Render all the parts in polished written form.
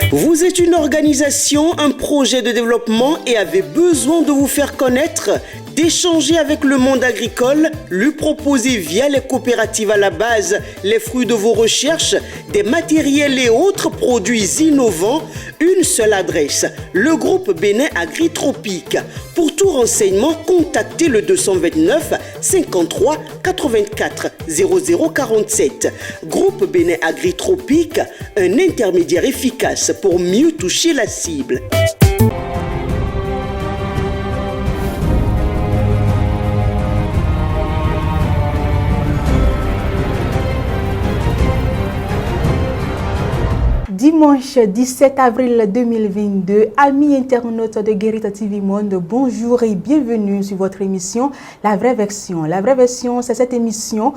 Vous êtes une organisation, un projet de développement et avez besoin de vous faire connaître, d'échanger avec le monde agricole, lui proposer via les coopératives à la base les fruits de vos recherches, des matériels et autres produits innovants. Une seule adresse, le groupe Bénin Agritropique. Pour tout renseignement, contactez le 229 53 84 0047. Groupe Bénin Agritropique, un intermédiaire efficace pour mieux toucher la cible. Dimanche 17 avril 2022, amis internautes de Guérita TV Monde, bonjour et bienvenue sur votre émission La Vraie Version. La Vraie Version, c'est cette émission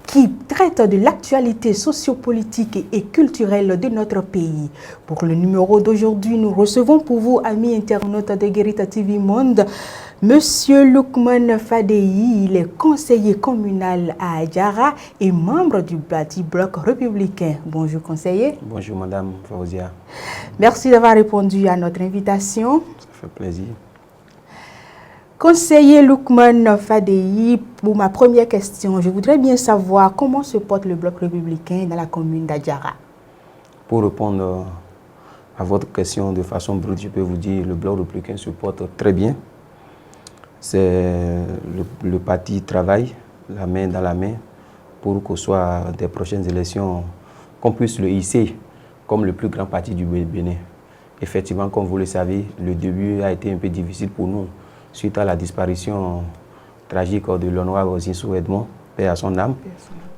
qui traite de l'actualité sociopolitique et culturelle de notre pays. Pour le numéro d'aujourd'hui, nous recevons pour vous, amis internautes de Guérita TV Monde, Monsieur Loukman Fadei, il est conseiller communal à Adjara et membre du Parti Bloc républicain. Bonjour conseiller. Bonjour Madame Fauzia. Merci d'avoir répondu à notre invitation. Ça fait plaisir. Conseiller Loukman Fadei, pour ma première question, je voudrais bien savoir comment se porte le Bloc républicain dans la commune d'Adjara. Pour répondre à votre question de façon brute, je peux vous dire que le Bloc républicain se porte très bien. C'est le parti travaille la main dans la main pour qu'au soir des prochaines élections, qu'on puisse le hisser comme le plus grand parti du Bénin. Effectivement, comme vous le savez, le début a été un peu difficile pour nous suite à la disparition tragique de l'honorable Zinsou Edmond, paix à son âme.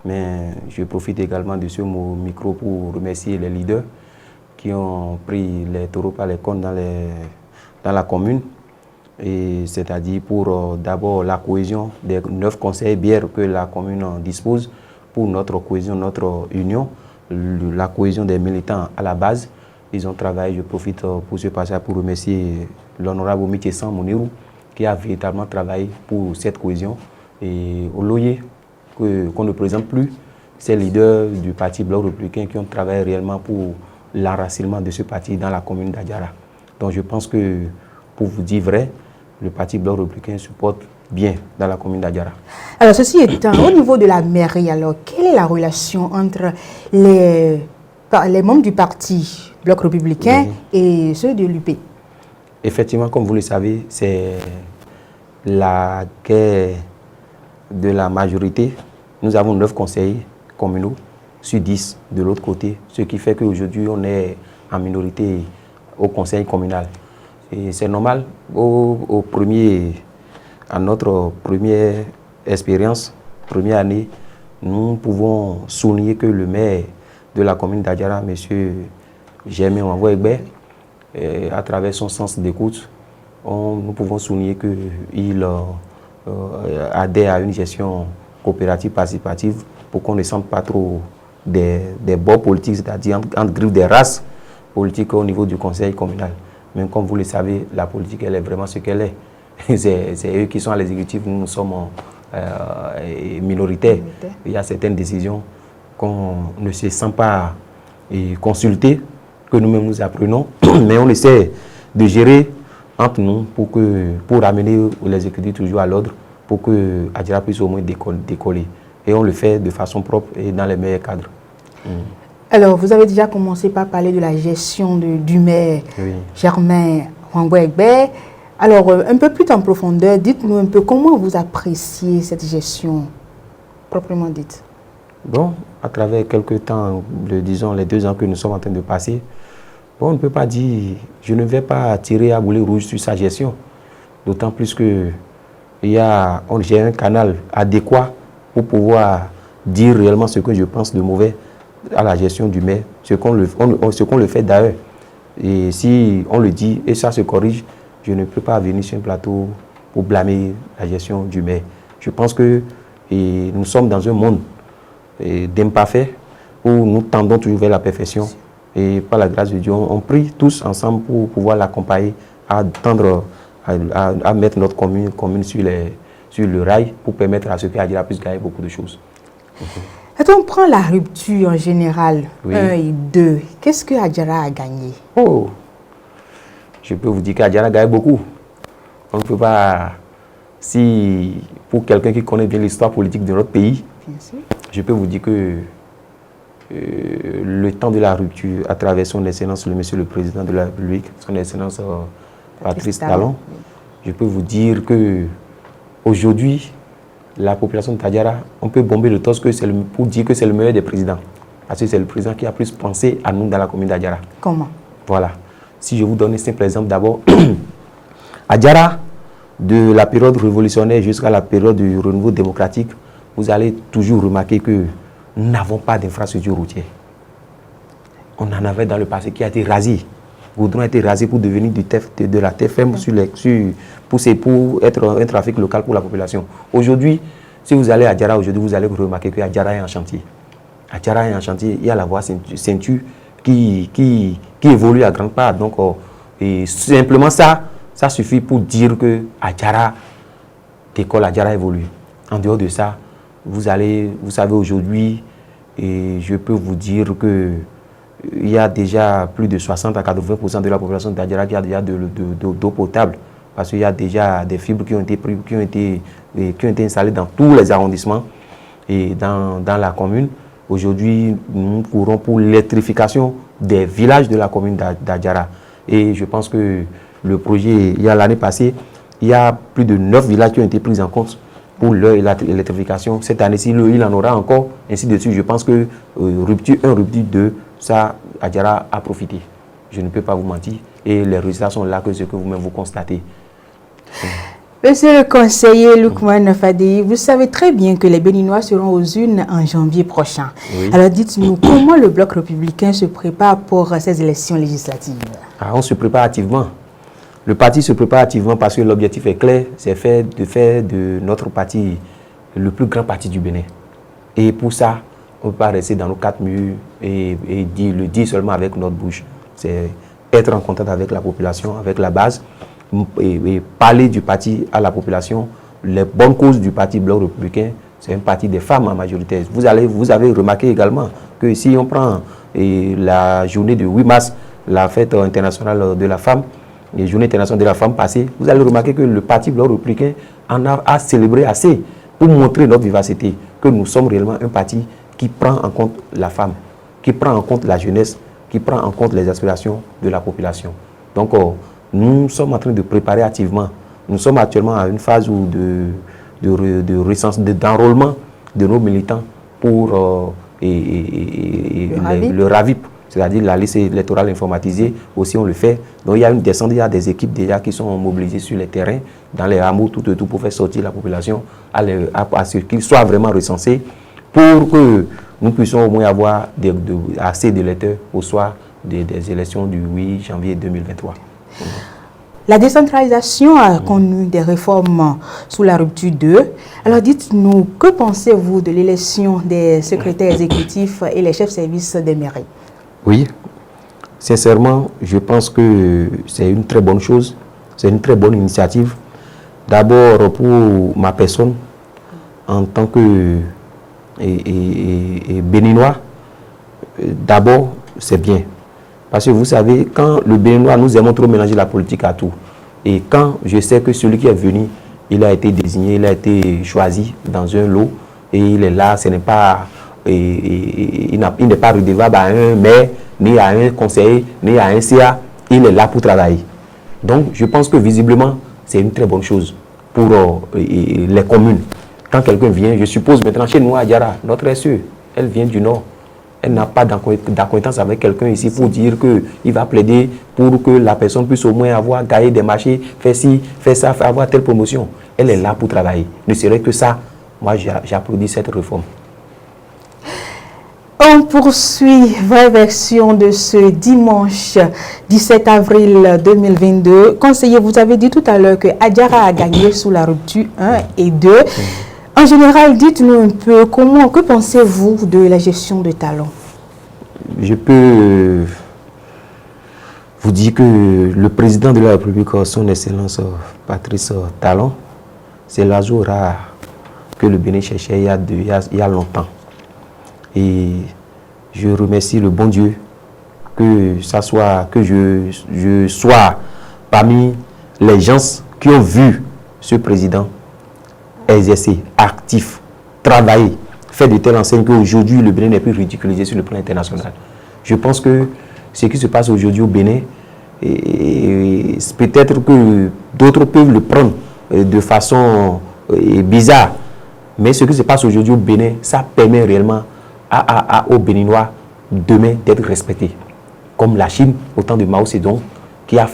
Mais je profite également de ce micro pour remercier les leaders qui ont pris les taureaux par les cornes dans la commune. Et c'est-à-dire pour d'abord la cohésion des 9 conseils bières que la commune dispose, pour notre cohésion, notre union, la cohésion des militants à la base. Ils ont travaillé, je profite pour ce passage pour remercier l'honorable Mitiesan Mounirou qui a véritablement travaillé pour cette cohésion. Et au loyer, qu'on ne présente plus, ces leaders du parti Bloc républicain qui ont travaillé réellement pour l'enracinement de ce parti dans la commune d'Adjara. Donc je pense que, pour vous dire vrai, le parti Bloc républicain se porte bien dans la commune d'Adjara. Alors, ceci étant, au niveau de la mairie, alors, quelle est la relation entre les membres du parti Bloc républicain et ceux de l'UP? Effectivement, comme vous le savez, c'est la guerre de la majorité. Nous avons 9 conseillers communaux sur 10 de l'autre côté, ce qui fait qu'aujourd'hui, on est en minorité au conseil communal. Et c'est normal, à notre première expérience, première année, nous pouvons souligner que le maire de la commune d'Adjara, M. Germain Wangwe, à travers son sens d'écoute, nous pouvons souligner qu'il adhère à une gestion coopérative participative pour qu'on ne sente pas trop des bords politiques, c'est-à-dire entre griffes des races politiques au niveau du conseil communal. Mais comme vous le savez, la politique, elle est vraiment ce qu'elle est. C'est eux qui sont à l'exécutif, nous sommes minoritaires. Il y a certaines décisions qu'on ne se sent pas consulter, que nous-mêmes nous apprenons, mais on essaie de gérer entre nous pour amener l'exécutif toujours à l'ordre, pour que Adjara puisse au moins décoller. Et on le fait de façon propre et dans les meilleurs cadres. Alors, vous avez déjà commencé par parler de la gestion du maire Germain Wangwe. Alors, un peu plus en profondeur, dites-nous un peu comment vous appréciez cette gestion, proprement dite. Bon, à travers quelques temps, disons les 2 ans que nous sommes en train de passer, bon, on ne peut pas dire, je ne vais pas tirer à boulet rouge sur sa gestion. D'autant plus que j'ai un canal adéquat pour pouvoir dire réellement ce que je pense de mauvais à la gestion du maire, ce qu'on le fait d'ailleurs. Et si on le dit et ça se corrige, je ne peux pas venir sur un plateau pour blâmer la gestion du maire. Je pense que nous sommes dans un monde d'imparfaits où nous tendons toujours vers la perfection. Et par la grâce de Dieu, on prie tous ensemble pour pouvoir l'accompagner à tendre à mettre notre commune sur le rail pour permettre à ceux qui Adjara puissent gagner beaucoup de choses. Quand on prend la rupture en général, Oui. 1 et 2, qu'est-ce que Adjara a gagné? Oh, je peux vous dire qu'Adjara gagne beaucoup. On ne peut pas, si pour quelqu'un qui connaît bien l'histoire politique de notre pays, Bien sûr. je peux vous dire que le temps de la rupture, à travers son excellence, le monsieur le président de la République, son excellence Patrice Talon, je peux vous dire que aujourd'hui, la population de Tadjara, on peut bomber le torse pour dire que c'est le meilleur des présidents. Parce que c'est le président qui a plus pensé à nous dans la commune d'Adjara. Comment? Voilà. Si je vous donne un simple exemple d'abord, Adjara, de la période révolutionnaire jusqu'à la période du renouveau démocratique, vous allez toujours remarquer que nous n'avons pas d'infrastructure routière. On en avait dans le passé qui a été rasé. Goudron a été rasé pour devenir de la TFM pour être un trafic local pour la population. Aujourd'hui, si vous allez à Adjara, aujourd'hui, vous allez remarquer que Adjara est en chantier. Adjara est en chantier, il y a la voie ceinture qui évolue à grande part. Donc, et simplement ça suffit pour dire que Adjara décolle, Adjara évolue. En dehors de ça, vous savez aujourd'hui, et je peux vous dire que il y a déjà plus de 60 à 80% de la population d'Adjara qui a déjà de d'eau potable, parce qu'il y a déjà des fibres qui ont été installées dans tous les arrondissements et dans la commune. Aujourd'hui, nous courons pour l'électrification des villages de la commune d'Adjara. Et je pense que le projet, il y a l'année passée, il y a plus de 9 villages qui ont été pris en compte pour l'électrification. Cette année-ci, il en aura encore, ainsi de suite. Je pense que rupture 1, rupture 2, ça, Adjara a profité. Je ne peux pas vous mentir. Et les résultats sont là que ce que vous-même vous constatez. Monsieur le conseiller Lukman Fadéhi, vous savez très bien que les Béninois seront aux urnes en janvier prochain. Oui. Alors dites-nous, comment le Bloc républicain se prépare pour ces élections législatives? On se prépare activement. Le parti se prépare activement parce que l'objectif est clair, c'est de faire de notre parti le plus grand parti du Bénin. Et pour ça, on ne peut pas rester dans nos 4 murs et le dire seulement avec notre bouche. C'est être en contact avec la population, avec la base, et parler du parti à la population. Les bonnes causes du parti Bloc républicain, c'est un parti des femmes en majorité. Vous avez remarqué également que si on prend la journée du 8 mars, la fête internationale de la femme, les journées internationales de la femme passées, vous allez remarquer que le parti Bloc républicain en a célébré assez pour montrer notre vivacité, que nous sommes réellement un parti qui prend en compte la femme, qui prend en compte la jeunesse, qui prend en compte les aspirations de la population. Donc, nous sommes en train de préparer activement. Nous sommes actuellement à une phase d'enrôlement de nos militants pour le RAVIP, c'est-à-dire la liste électorale informatisée. Aussi, on le fait. Donc, il y a une descente, il y a des équipes déjà qui sont mobilisées sur les terrains, dans les hameaux, tout pour faire sortir la population, à ce qu'ils soient vraiment recensés, pour que nous puissions au moins avoir assez d'électeurs au soir des élections du 8 janvier 2023. La décentralisation a connu des réformes sous la rupture 2. Alors dites-nous, que pensez-vous de l'élection des secrétaires exécutifs et les chefs de service des mairies? Oui, sincèrement, je pense que c'est une très bonne chose, c'est une très bonne initiative. D'abord pour ma personne, en tant que Béninois, d'abord c'est bien. Parce que vous savez, quand le Béninois, nous aimons trop mélanger la politique à tout. Et quand je sais que celui qui est venu, il a été désigné, il a été choisi dans un lot, et il est là, ce n'est pas, il n'est pas redevable à un maire, ni à un conseiller, ni à un CA, il est là pour travailler. Donc je pense que visiblement, c'est une très bonne chose pour les communes. Quand quelqu'un vient, je suppose maintenant chez nous à Adjara, notre SE, elle vient du Nord. Elle n'a pas d'acquaintance avec quelqu'un ici pour dire qu'il va plaider pour que la personne puisse au moins avoir gagné des marchés, faire ci, faire ça, avoir telle promotion. Elle est là pour travailler. Ne serait que ça, moi j'applaudis cette réforme. On poursuit vraie version de ce dimanche 17 avril 2022. Conseiller, vous avez dit tout à l'heure que Adjara a gagné sous la rupture 1 et 2. En général, dites-nous un peu, que pensez-vous de la gestion de Talon? Je peux vous dire que le président de la République, son Excellence Patrice Talon, c'est l'oiseau rare que le Bénin cherchait il y a longtemps. Et je remercie le bon Dieu que je sois parmi les gens qui ont vu ce président exercer, actif, travailler, faire de telle enseigne qu'aujourd'hui le Bénin n'est plus ridiculisé sur le plan international. Je pense que ce qui se passe aujourd'hui au Bénin, et peut-être que d'autres peuvent le prendre de façon bizarre, mais ce qui se passe aujourd'hui au Bénin, ça permet réellement aux Béninois demain d'être respectés. Comme la Chine, au temps de Mao Zedong, qui a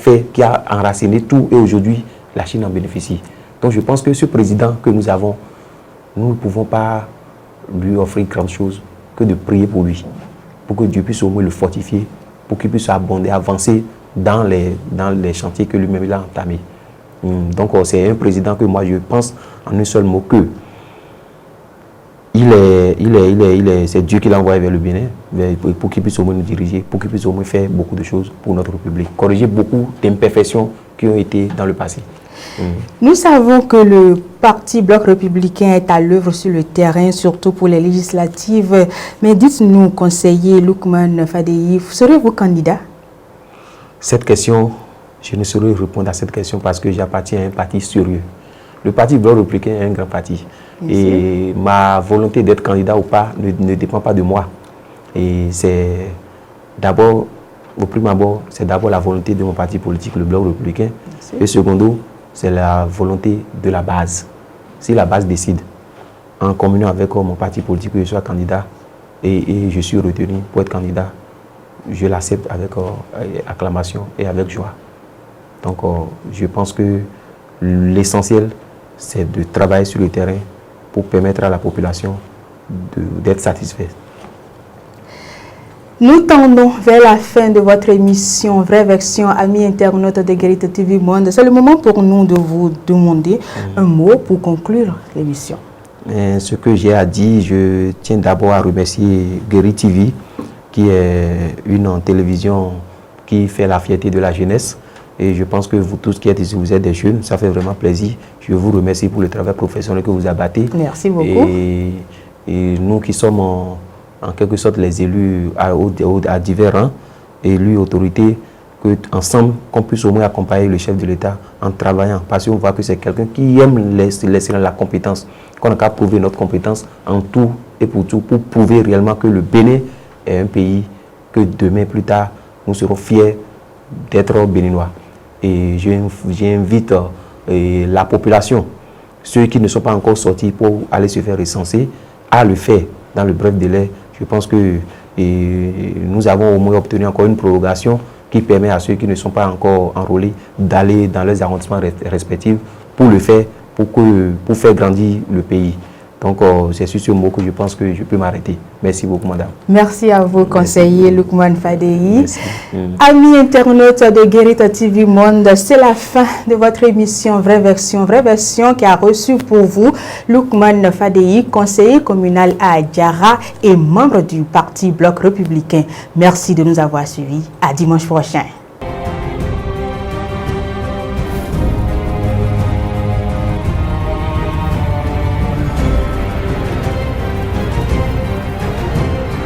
enraciné tout, et aujourd'hui la Chine en bénéficie. Donc je pense que ce président que nous avons, nous ne pouvons pas lui offrir grand chose que de prier pour lui, pour que Dieu puisse au moins le fortifier, pour qu'il puisse abonder, avancer dans les chantiers que lui-même a entamés. Donc c'est un président que moi je pense en un seul mot que c'est Dieu qui l'a envoyé vers le Bénin pour qu'il puisse au moins nous diriger, pour qu'il puisse au moins faire beaucoup de choses pour notre République, corriger beaucoup d'imperfections qui ont été dans le passé. Nous savons que le parti Bloc républicain est à l'œuvre sur le terrain, surtout pour les législatives. Mais dites-nous, conseiller Lukman Fadéhi, serez-vous candidat? Cette question, je ne saurais répondre à cette question parce que j'appartiens à un parti sérieux. Le parti Bloc républicain est un grand parti. Et ma volonté d'être candidat ou pas ne dépend pas de moi. Et c'est d'abord, au premier abord, c'est d'abord la volonté de mon parti politique, le Bloc républicain. Et secondo, c'est la volonté de la base. Si la base décide, en communion avec mon parti politique, que je sois candidat et je suis retenu pour être candidat, je l'accepte avec acclamation et avec joie. Donc je pense que l'essentiel, c'est de travailler sur le terrain pour permettre à la population d'être satisfaite. Nous tendons vers la fin de votre émission Vraie Version, amis internautes de Guérite TV Monde. C'est le moment pour nous de vous demander un mot pour conclure l'émission. Ce que j'ai à dire, je tiens d'abord à remercier Guérite TV, qui est une télévision qui fait la fierté de la jeunesse. Et je pense que vous tous qui êtes ici, vous êtes des jeunes, ça fait vraiment plaisir. Je vous remercie pour le travail professionnel que vous abattez. Merci beaucoup. Et nous qui sommes en quelque sorte les élus à divers rangs, élus, autorités, qu'ensemble, qu'on puisse au moins accompagner le chef de l'État en travaillant. Parce qu'on voit que c'est quelqu'un qui aime laisser la compétence, qu'on a qu'à prouver notre compétence en tout et pour tout, pour prouver réellement que le Bénin est un pays que demain, plus tard, nous serons fiers d'être béninois. Et j'invite la population, ceux qui ne sont pas encore sortis pour aller se faire recenser, à le faire dans le bref délai. Je pense que nous avons au moins obtenu encore une prorogation qui permet à ceux qui ne sont pas encore enrôlés d'aller dans leurs arrondissements respectifs pour le faire, pour faire grandir le pays. Donc, c'est sur ce mot que je pense que je peux m'arrêter. Merci beaucoup, madame. Merci à vous, conseiller Lukman Fadéhi. Amis internautes de Guérite TV Monde, c'est la fin de votre émission Vraie Version qui a reçu pour vous Lukman Fadéhi, conseiller communal à Diarra et membre du parti Bloc républicain. Merci de nous avoir suivis. À dimanche prochain.